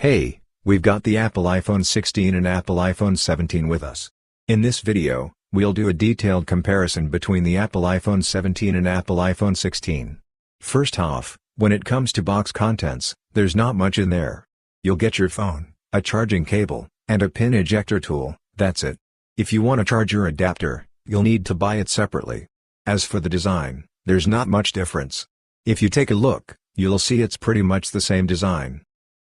Hey, we've got the Apple iPhone 16 and Apple iPhone 17 with us. In this video, we'll do a detailed comparison between the Apple iPhone 17 and Apple iPhone 16. First off, when it comes to box contents, there's not much in there. You'll get your phone, a charging cable, and a pin ejector tool, that's it. If you want a charger adapter, you'll need to buy it separately. As for the design, there's not much difference. If you take a look, you'll see it's pretty much the same design.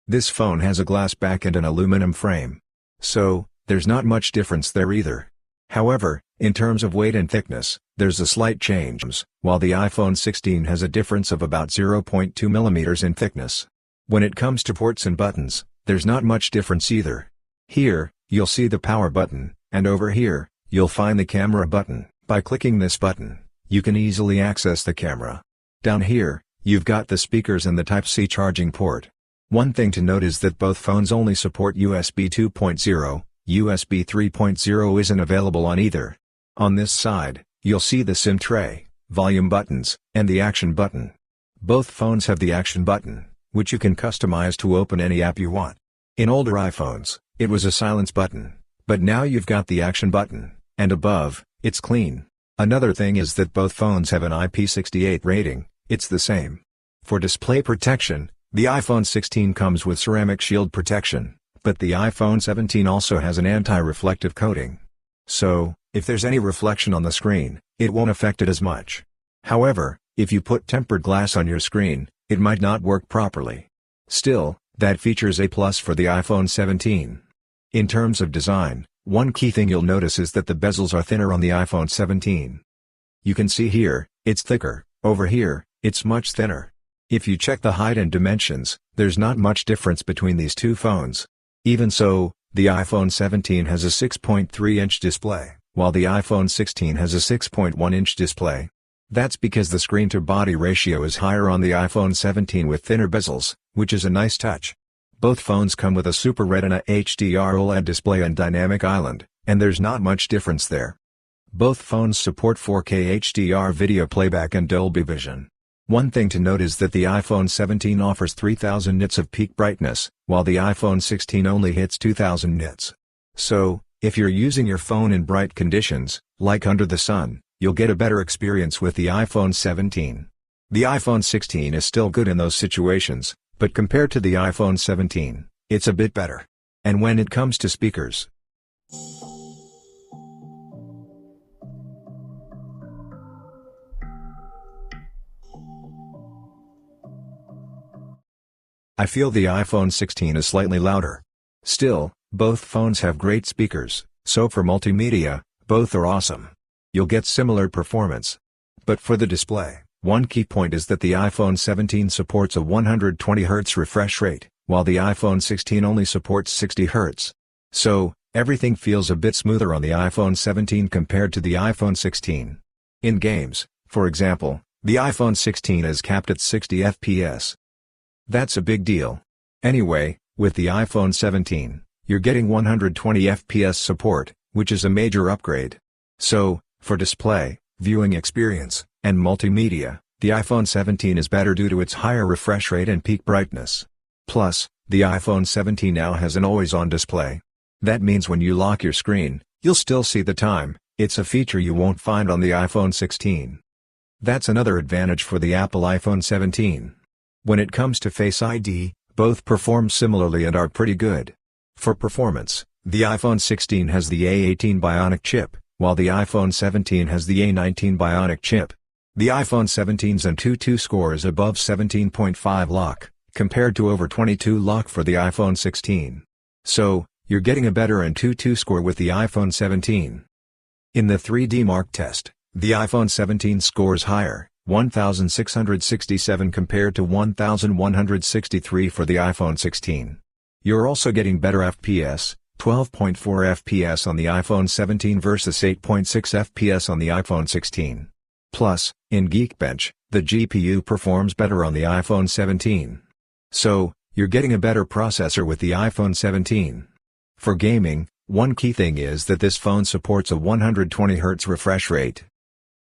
This phone has a glass back and an aluminum frame. So, there's not much difference there either. However, in terms of weight and thickness, there's a slight change, while the iPhone 16 has a difference of about 0.2 mm in thickness. When it comes to ports and buttons, there's not much difference either. Here, you'll see the power button, and over here, you'll find the camera button. By clicking this button, you can easily access the camera. Down here, you've got the speakers and the Type-C charging port. One thing to note is that both phones only support USB 2.0, USB 3.0 isn't available on either. On this side, you'll see the SIM tray, volume buttons, and the action button. Both phones have the action button, which you can customize to open any app you want. In older iPhones, it was a silence button, but now you've got the action button, and above, it's clean. Another thing is that both phones have an IP68 rating, it's the same. For display protection, the iPhone 16 comes with ceramic shield protection, but the iPhone 17 also has an anti-reflective coating. So, if there's any reflection on the screen, it won't affect it as much. However, if you put tempered glass on your screen, it might not work properly. Still, that feature's a plus for the iPhone 17. In terms of design, one key thing you'll notice is that the bezels are thinner on the iPhone 17. You can see here, it's thicker, over here, it's much thinner. If you check the height and dimensions, there's not much difference between these two phones. Even so, the iPhone 17 has a 6.3-inch display, while the iPhone 16 has a 6.1-inch display. That's because the screen-to-body ratio is higher on the iPhone 17 with thinner bezels, which is a nice touch. Both phones come with a Super Retina HDR OLED display and Dynamic Island, and there's not much difference there. Both phones support 4K HDR video playback and Dolby Vision. One thing to note is that the iPhone 17 offers 3000 nits of peak brightness, while the iPhone 16 only hits 2000 nits. So, if you're using your phone in bright conditions, like under the sun, you'll get a better experience with the iPhone 17. The iPhone 16 is still good in those situations, but compared to the iPhone 17, it's a bit better. And when it comes to speakers, I feel the iPhone 16 is slightly louder. Still, both phones have great speakers, so for multimedia, both are awesome. You'll get similar performance. But for the display, one key point is that the iPhone 17 supports a 120Hz refresh rate, while the iPhone 16 only supports 60Hz. So, everything feels a bit smoother on the iPhone 17 compared to the iPhone 16. In games, for example, the iPhone 16 is capped at 60 FPS. That's a big deal. Anyway, with the iPhone 17, you're getting 120 FPS support, which is a major upgrade. So, for display, viewing experience, and multimedia, the iPhone 17 is better due to its higher refresh rate and peak brightness. Plus, the iPhone 17 now has an always-on display. That means when you lock your screen, you'll still see the time. It's a feature you won't find on the iPhone 16. That's another advantage for the Apple iPhone 17. When it comes to Face ID, both perform similarly and are pretty good. For performance, the iPhone 16 has the A18 Bionic chip, while the iPhone 17 has the A19 Bionic chip. The iPhone 17's Antutu score is above 17.5 lock, compared to over 22 lock for the iPhone 16. So, you're getting a better Antutu score with the iPhone 17. In the 3D Mark test, the iPhone 17 scores higher, 1667 compared to 1163 for the iPhone 16. You're also getting better FPS, 12.4 FPS on the iPhone 17 versus 8.6 FPS on the iPhone 16. Plus, in Geekbench, the GPU performs better on the iPhone 17. So, you're getting a better processor with the iPhone 17. For gaming, one key thing is that this phone supports a 120Hz refresh rate.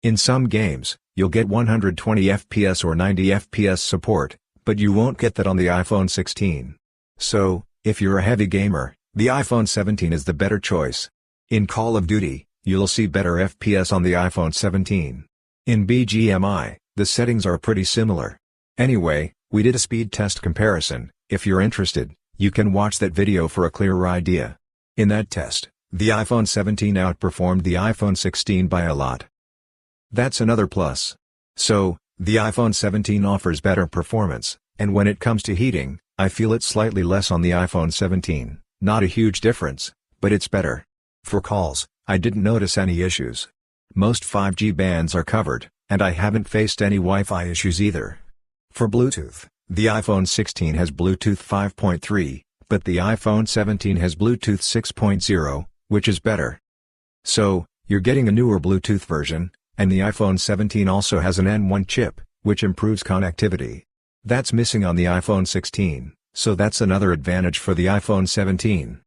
In some games, you'll get 120 FPS or 90 FPS support, but you won't get that on the iPhone 16. So, if you're a heavy gamer, the iPhone 17 is the better choice. In Call of Duty, you'll see better FPS on the iPhone 17. In BGMI, the settings are pretty similar. Anyway, we did a speed test comparison. If you're interested, you can watch that video for a clearer idea. In that test, the iPhone 17 outperformed the iPhone 16 by a lot. That's another plus. So, the iPhone 17 offers better performance, and when it comes to heating, I feel it's slightly less on the iPhone 17, not a huge difference, but it's better. For calls, I didn't notice any issues. Most 5G bands are covered, and I haven't faced any Wi-Fi issues either. For Bluetooth, the iPhone 16 has Bluetooth 5.3, but the iPhone 17 has Bluetooth 6.0, which is better. So, you're getting a newer Bluetooth version, and the iPhone 17 also has an N1 chip, which improves connectivity. That's missing on the iPhone 16, so that's another advantage for the iPhone 17.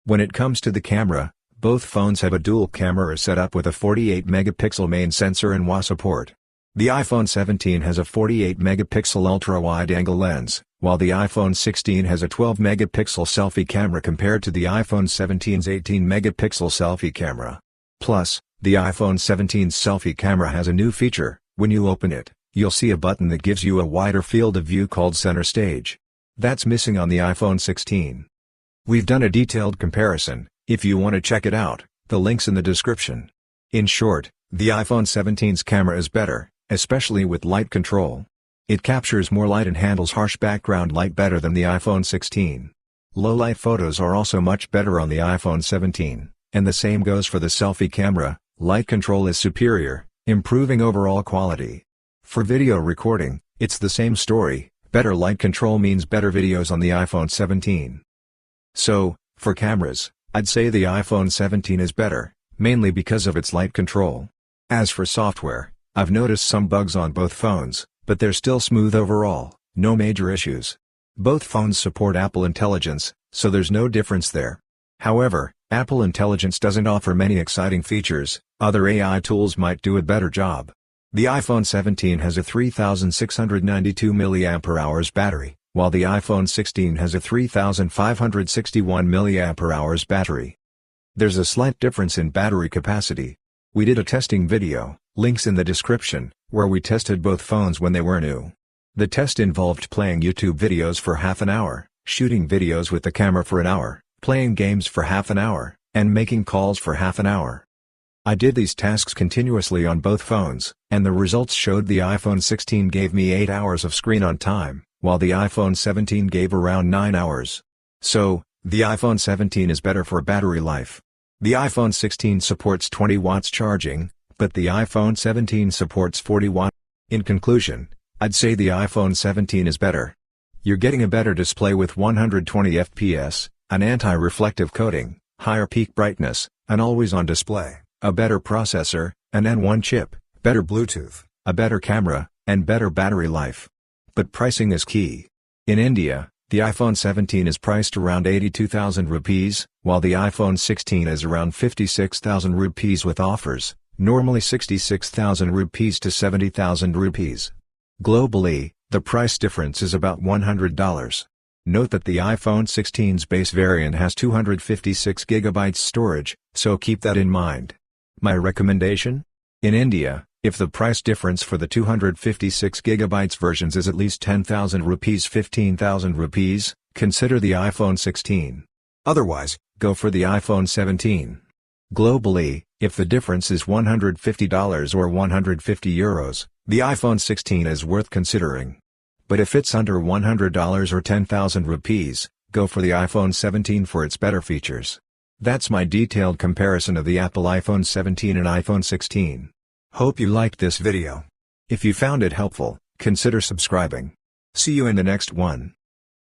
When it comes to the camera, both phones have a dual camera setup with a 48-megapixel main sensor and WA support. The iPhone 17 has a 48-megapixel ultra-wide-angle lens, while the iPhone 16 has a 12-megapixel selfie camera compared to the iPhone 17's 18-megapixel selfie camera. Plus, the iPhone 17's selfie camera has a new feature. When you open it, you'll see a button that gives you a wider field of view called Center Stage. That's missing on the iPhone 16. We've done a detailed comparison. If you want to check it out, the link's in the description. In short, the iPhone 17's camera is better, especially with light control. It captures more light and handles harsh background light better than the iPhone 16. Low-light photos are also much better on the iPhone 17, and the same goes for the selfie camera. Light control is superior, improving overall quality. For video recording, it's the same story. Better light control means better videos on the iPhone 17. So, for cameras, I'd say the iPhone 17 is better, mainly because of its light control. As for software, I've noticed some bugs on both phones, but they're still smooth overall, no major issues. Both phones support Apple Intelligence, so there's no difference there. However, Apple Intelligence doesn't offer many exciting features. Other AI tools might do a better job. The iPhone 17 has a 3692 mAh battery, while the iPhone 16 has a 3561 mAh battery. There's a slight difference in battery capacity. We did a testing video, links in the description, where we tested both phones when they were new. The test involved playing YouTube videos for half an hour, shooting videos with the camera for an hour, playing games for half an hour, and making calls for half an hour. I did these tasks continuously on both phones, and the results showed the iPhone 16 gave me 8 hours of screen on time, while the iPhone 17 gave around 9 hours. So, the iPhone 17 is better for battery life. The iPhone 16 supports 20 watts charging, but the iPhone 17 supports 40 watts. In conclusion, I'd say the iPhone 17 is better. You're getting a better display with 120 FPS, an anti-reflective coating, higher peak brightness, an always-on display, a better processor, an N1 chip, better Bluetooth, a better camera, and better battery life. But pricing is key. In India, the iPhone 17 is priced around 82,000 rupees, while the iPhone 16 is around 56,000 rupees with offers, normally 66,000 rupees to 70,000 rupees. Globally, the price difference is about $100. Note that the iPhone 16's base variant has 256 GB storage, so keep that in mind. My recommendation? In India, if the price difference for the 256 GB versions is at least 10,000 rupees 15,000 rupees, consider the iPhone 16. Otherwise, go for the iPhone 17. Globally, if the difference is $150 or €150, the iPhone 16 is worth considering. But if it's under $100 or 10,000 rupees, go for the iPhone 17 for its better features. That's my detailed comparison of the Apple iPhone 17 and iPhone 16. Hope you liked this video. If you found it helpful, consider subscribing. See you in the next one.